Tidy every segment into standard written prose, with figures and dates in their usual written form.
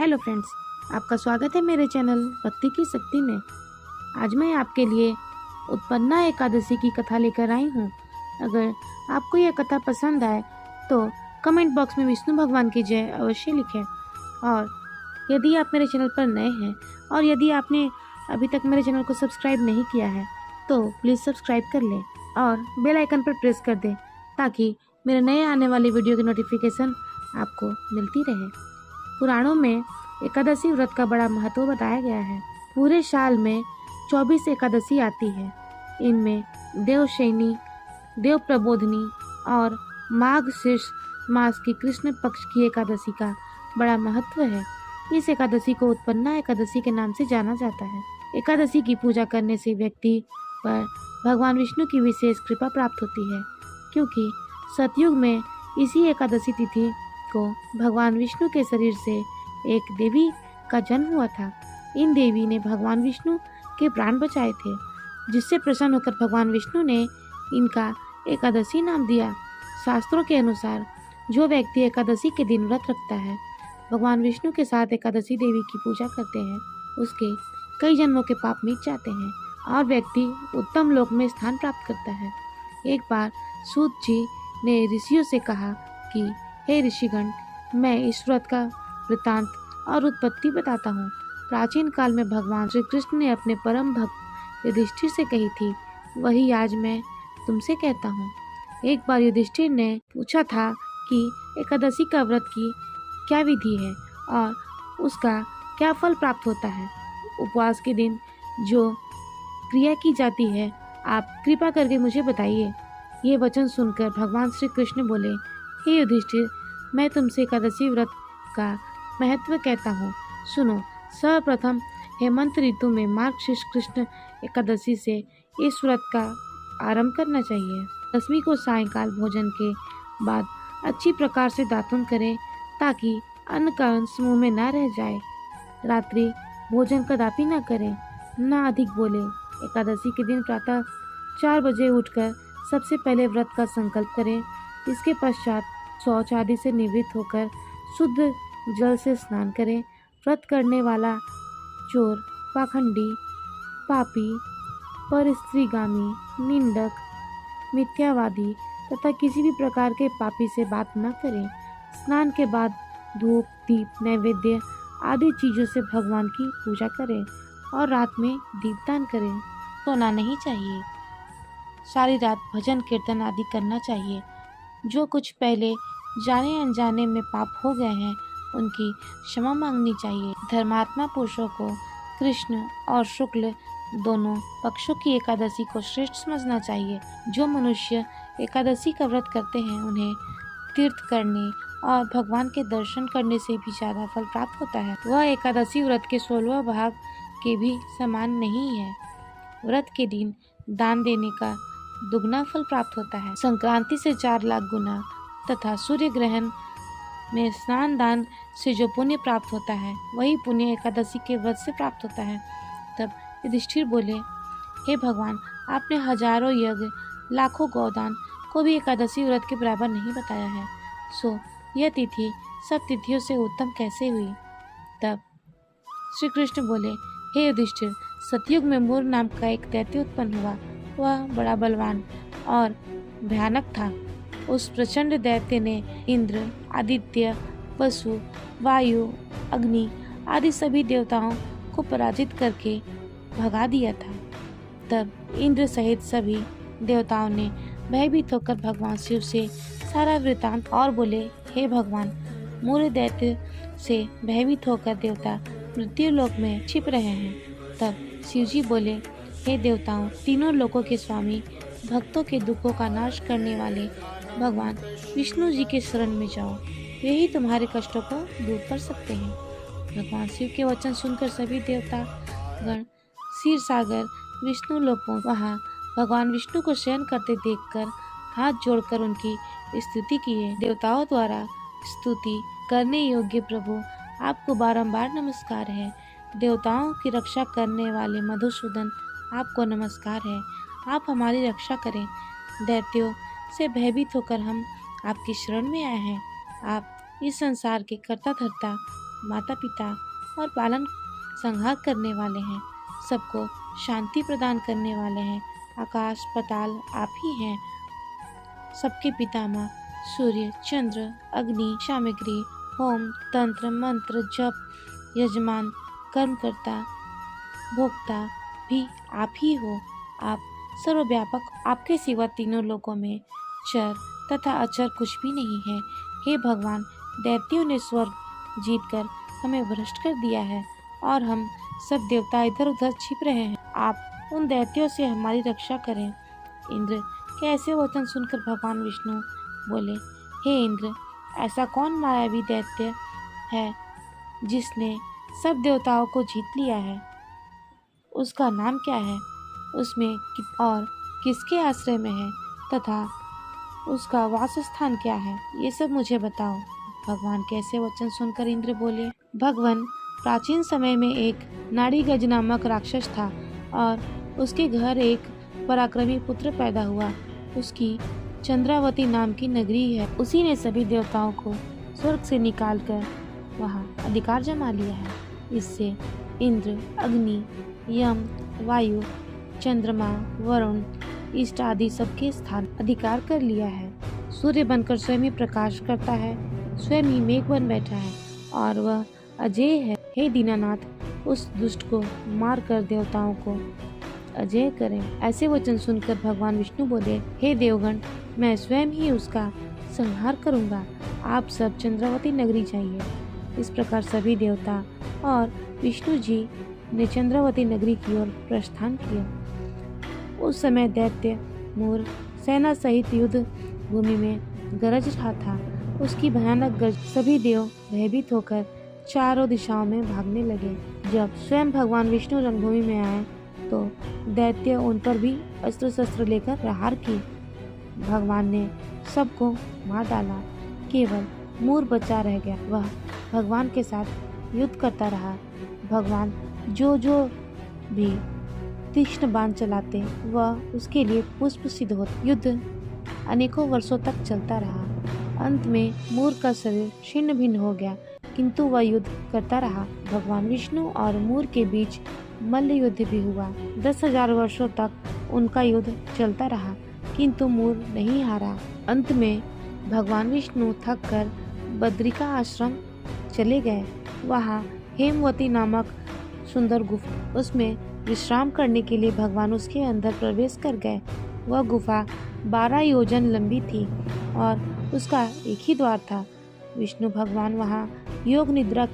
Hello friends, आपका स्वागत है मेरे चैनल भक्ति की शक्ति में। आज मैं आपके लिए उत्पन्ना एकादशी की कथा लेकर आई हूँ। अगर आपको यह कथा पसंद आए तो कमेंट बॉक्स में विष्णु भगवान की जय अवश्य लिखें। और यदि आप मेरे चैनल पर नए हैं और यदि आपने अभी तक मेरे चैनल को सब्सक्राइब नहीं किया है तो प्लीज़ सब्सक्राइब कर लें और बेल आइकन पर प्रेस कर दें ताकि मेरे नए आने वाली वीडियो की नोटिफिकेशन आपको मिलती रहे। पुराणों में एकादशी व्रत का बड़ा महत्व बताया गया है। पूरे साल में 24 एकादशी आती है। इनमें देवशयनी, देव प्रबोधनी और माघ शीर्ष मास की कृष्ण पक्ष की एकादशी का बड़ा महत्व है। इस एकादशी को उत्पन्ना एकादशी के नाम से जाना जाता है। एकादशी की पूजा करने से व्यक्ति पर भगवान विष्णु की विशेष कृपा प्राप्त होती है, क्योंकि सतयुग में इसी एकादशी तिथि को भगवान विष्णु के शरीर से एक देवी का जन्म हुआ था। इन देवी ने भगवान विष्णु के प्राण बचाए थे, जिससे प्रसन्न होकर भगवान विष्णु ने इनका एकादशी नाम दिया। शास्त्रों के अनुसार जो व्यक्ति एकादशी के दिन व्रत रखता है, भगवान विष्णु के साथ एकादशी देवी की पूजा करते हैं, उसके कई जन्मों के पाप मिट जाते हैं और व्यक्ति उत्तम लोक में स्थान प्राप्त करता है। एक बार सूत जी ने ऋषियों से कहा कि हे ऋषिगण, मैं इस व्रत का वृत्तांत और उत्पत्ति बताता हूँ। प्राचीन काल में भगवान श्री कृष्ण ने अपने परम भक्त युधिष्ठिर से कही थी, वही आज मैं तुमसे कहता हूँ। एक बार युधिष्ठिर ने पूछा था कि एकादशी का व्रत की क्या विधि है और उसका क्या फल प्राप्त होता है। उपवास के दिन जो क्रिया की जाती है, आप कृपा करके मुझे बताइए। ये वचन सुनकर भगवान श्री कृष्ण बोले, हे युधिष्ठिर, मैं तुमसे एकादशी व्रत का महत्व कहता हूँ, सुनो। सर्वप्रथम हेमंत ऋतु में मार्गशीर्ष कृष्ण एकादशी से इस व्रत का आरंभ करना चाहिए। दसवीं को सायंकाल भोजन के बाद अच्छी प्रकार से दातुन करें ताकि अन्न का अंश मुंह में न रह जाए। रात्रि भोजन कदापि न करें, न अधिक बोले। एकादशी के दिन प्रातः 4 बजे उठकर सबसे पहले व्रत का संकल्प करें। इसके पश्चात शौच आदि से निवृत्त होकर शुद्ध जल से स्नान करें। व्रत करने वाला चोर, पाखंडी, पापी, परस्त्रीगामी, निंदक, मिथ्यावादी तथा किसी भी प्रकार के पापी से बात न करें। स्नान के बाद धूप, दीप, नैवेद्य आदि चीजों से भगवान की पूजा करें और रात में दीपदान करें। सोना नहीं चाहिए। सारी रात भजन कीर्तन आदि करना चाहिए। जो कुछ पहले जाने अनजाने में पाप हो गए हैं, उनकी क्षमा मांगनी चाहिए। धर्मात्मा पुरुषों को कृष्ण और शुक्ल दोनों पक्षों की एकादशी को श्रेष्ठ समझना चाहिए। जो मनुष्य एकादशी का व्रत करते हैं, उन्हें तीर्थ करने और भगवान के दर्शन करने से भी ज्यादा फल प्राप्त होता है। वह एकादशी व्रत के 16 भाग के भी समान नहीं है। व्रत के दिन दान देने का दुगना फल प्राप्त होता है। संक्रांति से 4 लाख गुना तथा सूर्य ग्रहण में स्नान दान से जो पुण्य प्राप्त होता है, वही पुण्य एकादशी के व्रत से प्राप्त होता है। तब युधिष्ठिर बोले, हे भगवान, आपने हजारों यज्ञ, लाखों गौदान को भी एकादशी व्रत के बराबर नहीं बताया है, सो यह तिथि सब तिथियों से उत्तम कैसे हुई। तब श्री कृष्ण बोले, हे युधिष्ठिर, सतयुग में मूर नाम का एक दैत्य उत्पन्न हुआ। वह बड़ा बलवान और भयानक था। उस प्रचंड दैत्य ने इंद्र, आदित्य, वसु, वायु, अग्नि आदि सभी देवताओं को पराजित करके भगा दिया था। तब इंद्र सहित सभी देवताओं ने भयभीत होकर भगवान शिव से सारा वृतांत और बोले, हे भगवान, मूर दैत्य से भयभीत होकर देवता मृत्यु लोक में छिप रहे हैं। तब शिव जी बोले, हे देवताओं, तीनों लोकों के स्वामी, भक्तों के दुखों का नाश करने वाले भगवान विष्णु जी के शरण में जाओ, वे ही तुम्हारे कष्टों को दूर कर सकते हैं। भगवान शिव के वचन सुनकर सभी देवता गण क्षीर सागर विष्णु लोक वहाँ भगवान विष्णु को शयन करते देखकर हाथ जोड़कर उनकी स्तुति किए। देवताओं द्वारा स्तुति करने योग्य प्रभु, आपको बारंबार नमस्कार है। देवताओं की रक्षा करने वाले मधुसूदन, आपको नमस्कार है। आप हमारी रक्षा करें। दैत्यों से भयभीत होकर हम आपकी शरण में आए हैं। आप इस संसार के कर्ता धर्ता माता पिता और पालन संहार करने वाले हैं, सबको शांति प्रदान करने वाले हैं। आकाश पताल आप ही हैं, सबके पितामह सूर्य चंद्र अग्नि सामग्री होम तंत्र मंत्र जप यजमान कर्मकर्ता भोक्ता भी आप ही हो। आप सर्वव्यापक, आपके सिवा तीनों लोकों में चर तथा अचर कुछ भी नहीं है। हे भगवान, दैत्यों ने स्वर्ग जीतकर हमें भ्रष्ट कर दिया है और हम सब देवता इधर उधर छिप रहे हैं। आप उन दैत्यों से हमारी रक्षा करें। इंद्र के ऐसे वचन सुनकर भगवान विष्णु बोले, हे इंद्र, ऐसा कौन मायावी दैत्य है जिसने सब देवताओं को जीत लिया है? उसका नाम क्या है? उसमें और किसके आश्रय में है तथा उसका वासस्थान क्या है? ये सब मुझे बताओ। भगवान के ऐसे वचन सुनकर इंद्र बोले, भगवान, प्राचीन समय में एक नाड़ीगज नामक राक्षस था और उसके घर एक पराक्रमी पुत्र पैदा हुआ। उसकी चंद्रावती नाम की नगरी है। उसी ने सभी देवताओं को स्वर्ग से निकालकर वहाँ अधिकार जमा लिया है। इससे इंद्र, अग्नि, यम, वायु, चंद्रमा, वरुण, इष्ट आदि सबके स्थान अधिकार कर लिया है। सूर्य बनकर स्वयं ही प्रकाश करता है, स्वयं ही मेघ बन बैठा है और वह अजय है। हे दीनानाथ, उस दुष्ट को मार कर देवताओं को अजय करें। ऐसे वचन सुनकर भगवान विष्णु बोले, हे देवगण, मैं स्वयं ही उसका संहार करूंगा। आप सब चंद्रावती नगरी जाइए। इस प्रकार सभी देवता और विष्णु जी ने चंद्रावती नगरी की ओर प्रस्थान किया। उस समय दैत्य मूर सेना सहित युद्ध भूमि में गरज रहा था। उसकी भयानक गर्ज सभी देव भयभीत होकर चारों दिशाओं में भागने लगे। जब स्वयं भगवान विष्णु रणभूमि में आए तो दैत्य उन पर भी अस्त्र शस्त्र लेकर प्रहार की। भगवान ने सबको मार डाला, केवल मूर बचा रह गया। वह भगवान के साथ युद्ध करता रहा। भगवान जो भी तीक्ष्ण बाण चलाते वह उसके लिए पुष्प सिद्ध होता। युद्ध अनेकों वर्षों तक चलता रहा। अंत में मूर का शरीर छिन्न भिन्न हो गया, किंतु वह युद्ध करता रहा। भगवान विष्णु और मूर के बीच मल्ल युद्ध भी हुआ। 10,000 वर्षों तक उनका युद्ध चलता रहा, किंतु मूर नहीं हारा। अंत में भगवान विष्णु थक कर बद्रिका आश्रम चले गए। वहाँ हेमवती नामक सुंदर गुफा, उसमें विश्राम करने के लिए भगवान उसके अंदर प्रवेश कर गए। वह गुफा 12 योजन लंबी थी और उसका एक ही द्वार था। विष्णु भगवान वहाँ योग निद्रा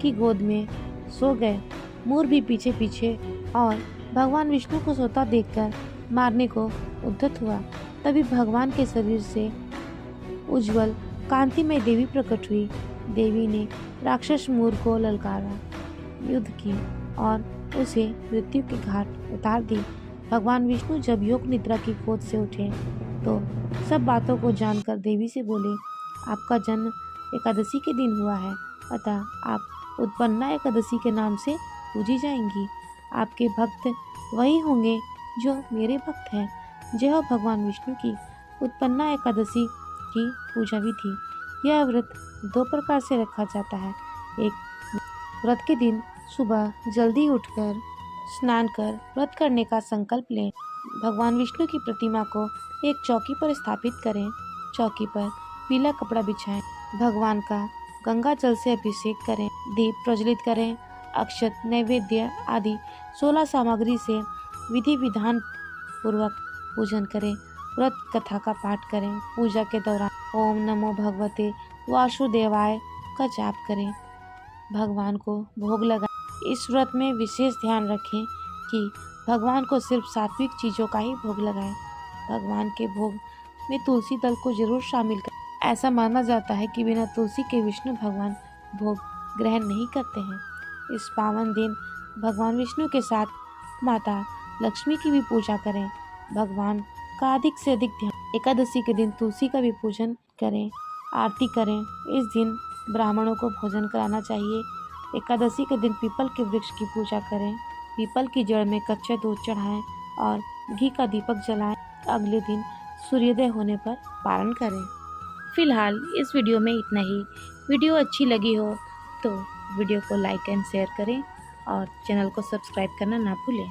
की गोद में सो गए। मूर भी पीछे पीछे और भगवान विष्णु को सोता देखकर मारने को उद्यत हुआ। तभी भगवान के शरीर से उज्जवल कांतिमय देवी प्रकट हुई। देवी ने राक्षस मूर को ललकारा, युद्ध की और उसे मृत्यु के घाट उतार दी। भगवान विष्णु जब योग निद्रा की गोद से उठे तो सब बातों को जानकर देवी से बोले, आपका जन्म एकादशी के दिन हुआ है, अतः आप उत्पन्ना एकादशी के नाम से पूजी जाएंगी। आपके भक्त वही होंगे जो मेरे भक्त हैं। यह भगवान विष्णु की उत्पन्ना एकादशी की पूजा भी थी। यह व्रत 2 प्रकार से रखा जाता है। एक, व्रत के दिन सुबह जल्दी उठकर स्नान कर व्रत करने का संकल्प लें। भगवान विष्णु की प्रतिमा को एक चौकी पर स्थापित करें। चौकी पर पीला कपड़ा बिछाएं। भगवान का गंगा जल से अभिषेक करें। दीप प्रज्वलित करें। अक्षत, नैवेद्य आदि 16 सामग्री से विधि विधान पूर्वक पूजन करें। व्रत कथा का पाठ करें। पूजा के दौरान ओम नमो भगवते वासुदेवाय का जाप करें। भगवान को भोग लगाएं। इस व्रत में विशेष ध्यान रखें कि भगवान को सिर्फ सात्विक चीज़ों का ही भोग लगाएं। भगवान के भोग में तुलसी दल को जरूर शामिल करें। ऐसा माना जाता है कि बिना तुलसी के विष्णु भगवान भोग ग्रहण नहीं करते हैं। इस पावन दिन भगवान विष्णु के साथ माता लक्ष्मी की भी पूजा करें। भगवान का अधिक से अधिक ध्यान। एकादशी के दिन तुलसी का भी पूजन करें, आरती करें। इस दिन ब्राह्मणों को भोजन कराना चाहिए। एकादशी के दिन पीपल के वृक्ष की पूजा करें। पीपल की जड़ में कच्चा दूध चढ़ाएं और घी का दीपक जलाएं। अगले दिन सूर्योदय होने पर पारण करें। फिलहाल इस वीडियो में इतना ही। वीडियो अच्छी लगी हो तो वीडियो को लाइक एंड शेयर करें और चैनल को सब्सक्राइब करना ना भूलें।